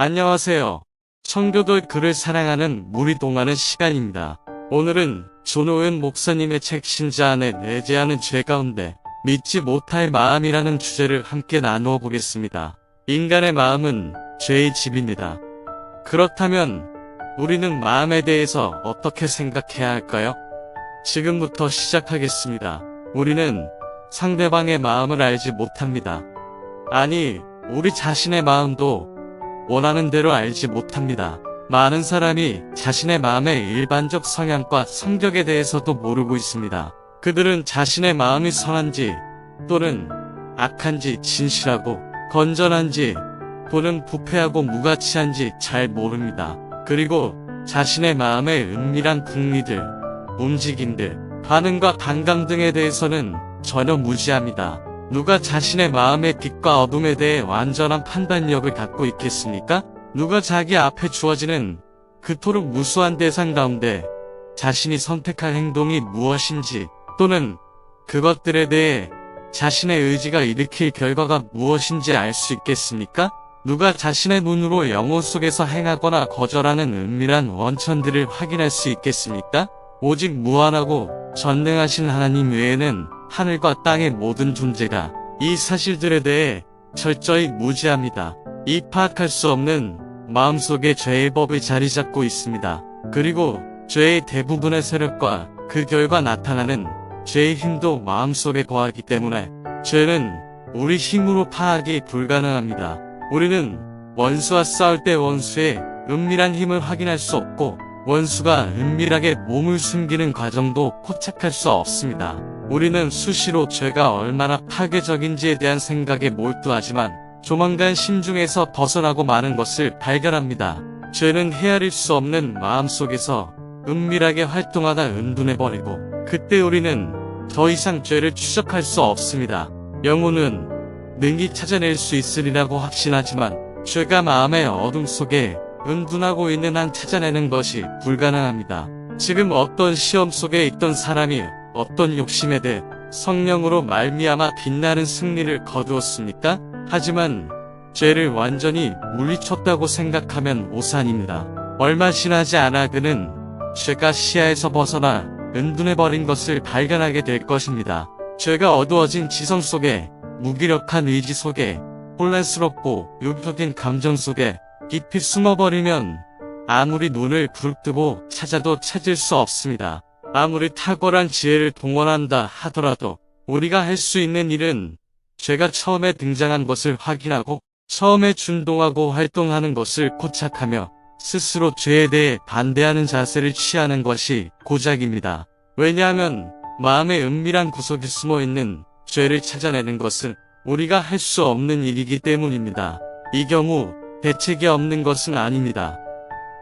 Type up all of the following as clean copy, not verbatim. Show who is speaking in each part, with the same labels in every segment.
Speaker 1: 안녕하세요. 청교도 글을 사랑하는 물이 동하는 시간입니다. 오늘은 존오은 목사님의 책 신자 안에 내재하는 죄 가운데 믿지 못할 마음이라는 주제를 함께 나누어 보겠습니다. 인간의 마음은 죄의 집입니다. 그렇다면 우리는 마음에 대해서 어떻게 생각해야 할까요? 지금부터 시작하겠습니다. 우리는 상대방의 마음을 알지 못합니다. 아니, 우리 자신의 마음도 원하는 대로 알지 못합니다. 많은 사람이 자신의 마음의 일반적 성향과 성격에 대해서도 모르고 있습니다. 그들은 자신의 마음이 선한지 또는 악한지, 진실하고 건전한지 또는 부패하고 무가치한지 잘 모릅니다. 그리고 자신의 마음의 은밀한 궁리들, 움직임들, 반응과 감각 등에 대해서는 전혀 무지합니다. 누가 자신의 마음의 빛과 어둠에 대해 완전한 판단력을 갖고 있겠습니까? 누가 자기 앞에 주어지는 그토록 무수한 대상 가운데 자신이 선택할 행동이 무엇인지 또는 그것들에 대해 자신의 의지가 일으킬 결과가 무엇인지 알 수 있겠습니까? 누가 자신의 눈으로 영혼 속에서 행하거나 거절하는 은밀한 원천들을 확인할 수 있겠습니까? 오직 무한하고 전능하신 하나님 외에는 하늘과 땅의 모든 존재가 이 사실들에 대해 철저히 무지합니다. 이 파악할 수 없는 마음속에 죄의 법이 자리 잡고 있습니다. 그리고 죄의 대부분의 세력과 그 결과 나타나는 죄의 힘도 마음속에 거하기 때문에 죄는 우리 힘으로 파악이 불가능합니다. 우리는 원수와 싸울 때 원수의 은밀한 힘을 확인할 수 없고 원수가 은밀하게 몸을 숨기는 과정도 포착할 수 없습니다. 우리는 수시로 죄가 얼마나 파괴적인지에 대한 생각에 몰두하지만 조만간 심중에서 벗어나고 마는 것을 발견합니다. 죄는 헤아릴 수 없는 마음속에서 은밀하게 활동하다 은둔해버리고 그때 우리는 더 이상 죄를 추적할 수 없습니다. 영혼은 능히 찾아낼 수 있으리라고 확신하지만 죄가 마음의 어둠 속에 은둔하고 있는 한 찾아내는 것이 불가능합니다. 지금 어떤 시험 속에 있던 사람이 어떤 욕심에 대해 성령으로 말미암아 빛나는 승리를 거두었습니까? 하지만 죄를 완전히 물리쳤다고 생각하면 오산입니다. 얼마 지나지 않아 그는 죄가 시야에서 벗어나 은둔해버린 것을 발견하게 될 것입니다. 죄가 어두워진 지성 속에, 무기력한 의지 속에, 혼란스럽고 유격인 감정 속에 깊이 숨어버리면 아무리 눈을 부릅뜨고 찾아도 찾을 수 없습니다. 아무리 탁월한 지혜를 동원한다 하더라도 우리가 할 수 있는 일은 죄가 처음에 등장한 것을 확인하고 처음에 준동하고 활동하는 것을 포착하며 스스로 죄에 대해 반대하는 자세를 취하는 것이 고작입니다. 왜냐하면 마음의 은밀한 구석에 숨어있는 죄를 찾아내는 것은 우리가 할 수 없는 일이기 때문입니다. 이 경우 대책이 없는 것은 아닙니다.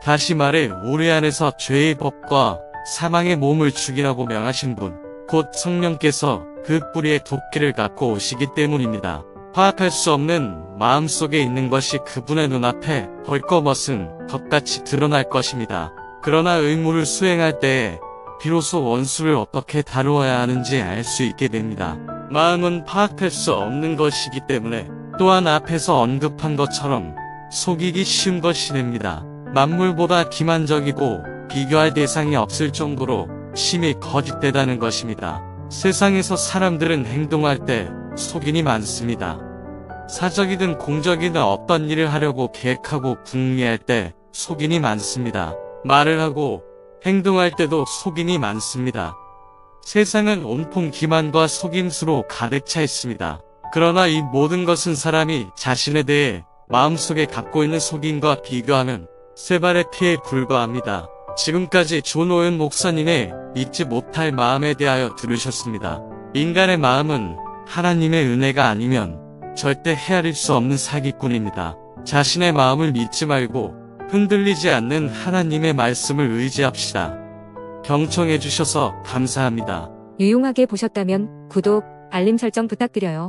Speaker 1: 다시 말해 우리 안에서 죄의 법과 사망의 몸을 죽이라고 명하신 분, 곧 성령께서 그 뿌리에 도끼를 갖고 오시기 때문입니다. 파악할 수 없는 마음속에 있는 것이 그분의 눈앞에 벌거벗은 덕같이 드러날 것입니다. 그러나 의무를 수행할 때에 비로소 원수를 어떻게 다루어야 하는지 알 수 있게 됩니다. 마음은 파악할 수 없는 것이기 때문에 또한 앞에서 언급한 것처럼 속이기 쉬운 것이 됩니다. 만물보다 기만적이고 비교할 대상이 없을 정도로 심히 거짓되다는 것입니다. 세상에서 사람들은 행동할 때 속임이 많습니다. 사적이든 공적이든 어떤 일을 하려고 계획하고 궁리할 때 속임이 많습니다. 말을 하고 행동할 때도 속임이 많습니다. 세상은 온통 기만과 속임수로 가득 차 있습니다. 그러나 이 모든 것은 사람이 자신에 대해 마음속에 갖고 있는 속임과 비교하면 세 발의 피에 불과합니다. 지금까지 존오은 목사님의 믿지 못할 마음에 대하여 들으셨습니다. 인간의 마음은 하나님의 은혜가 아니면 절대 헤아릴 수 없는 사기꾼입니다. 자신의 마음을 믿지 말고 흔들리지 않는 하나님의 말씀을 의지합시다. 경청해주셔서 감사합니다.
Speaker 2: 유용하게 보셨다면 구독, 알림 설정 부탁드려요.